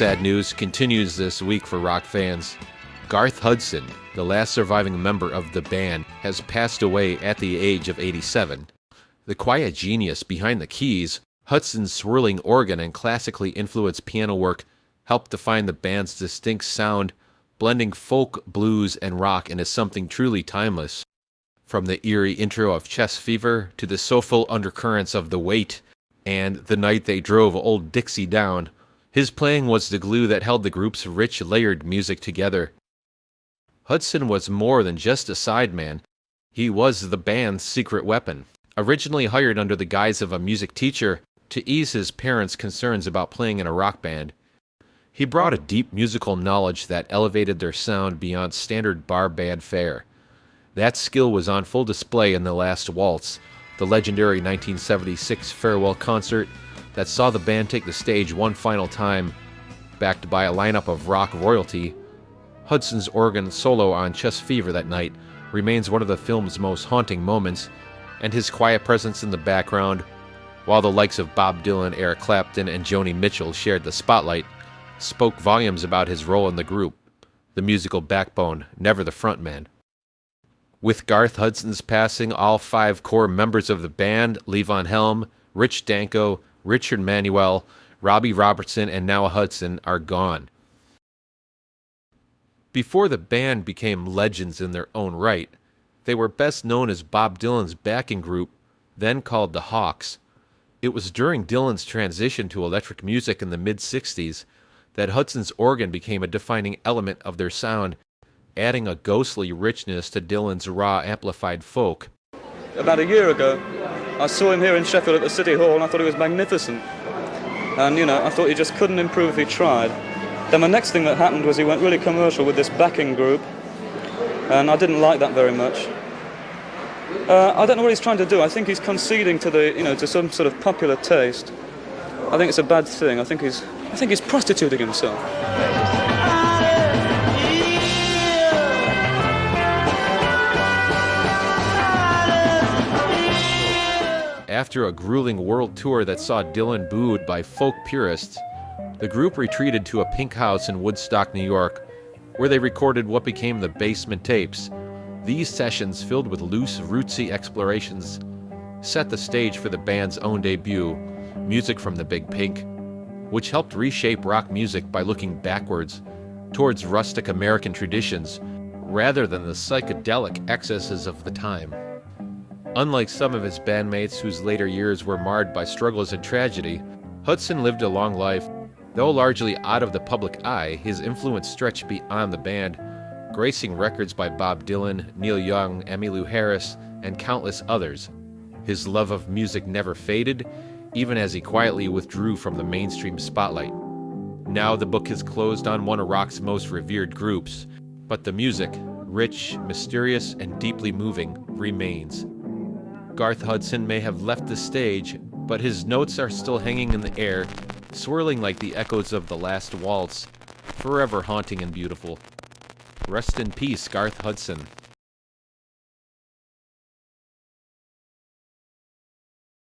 sad news continues this week for rock fans. Garth Hudson, the last surviving member of the band, has passed away at the age of 87. The quiet genius behind the keys, Hudson's swirling organ and classically influenced piano work helped define the band's distinct sound, blending folk, blues, and rock into something truly timeless. From the eerie intro of Chest Fever to the soulful undercurrents of The Weight and The Night They Drove Old Dixie Down, his playing was the glue that held the group's rich, layered music together. Hudson was more than just a sideman. He was the band's secret weapon. Originally hired under the guise of a music teacher to ease his parents' concerns about playing in a rock band, he brought a deep musical knowledge that elevated their sound beyond standard bar band fare. That skill was on full display in the Last Waltz, the legendary 1976 farewell concert that saw the band take the stage one final time. Backed by a lineup of rock royalty, Hudson's organ solo on Chest Fever that night remains one of the film's most haunting moments, and his quiet presence in the background, while the likes of Bob Dylan, Eric Clapton, and Joni Mitchell shared the spotlight, spoke volumes about his role in the group, the musical backbone, never the frontman. With Garth Hudson's passing, all 5 core members of the band, Levon Helm, Rich Danko, Richard Manuel, Robbie Robertson, and now Hudson, are gone. Before the band became legends in their own right, they were best known as Bob Dylan's backing group, then called the Hawks. It was during Dylan's transition to electric music in the mid-60s that Hudson's organ became a defining element of their sound, adding a ghostly richness to Dylan's raw, amplified folk. About a year ago, I saw him here in Sheffield at the City Hall, and I thought he was magnificent. And, I thought he just couldn't improve if he tried. Then the next thing that happened was he went really commercial with this backing group, and I didn't like that very much. I don't know what he's trying to do. I think he's conceding to to some sort of popular taste. I think it's a bad thing. I think he's prostituting himself. After a grueling world tour that saw Dylan booed by folk purists, the group retreated to a pink house in Woodstock, New York, where they recorded what became the Basement Tapes. These sessions, filled with loose, rootsy explorations, set the stage for the band's own debut, Music from the Big Pink, which helped reshape rock music by looking backwards, towards rustic American traditions, rather than the psychedelic excesses of the time. Unlike some of his bandmates whose later years were marred by struggles and tragedy, Hudson lived a long life. Though largely out of the public eye, his influence stretched beyond the band, gracing records by Bob Dylan, Neil Young, Emmylou Harris, and countless others. His love of music never faded, even as he quietly withdrew from the mainstream spotlight. Now the book is closed on one of rock's most revered groups, but the music, rich, mysterious, and deeply moving, remains. Garth Hudson may have left the stage, but his notes are still hanging in the air, swirling like the echoes of the Last Waltz, forever haunting and beautiful. Rest in peace, Garth Hudson.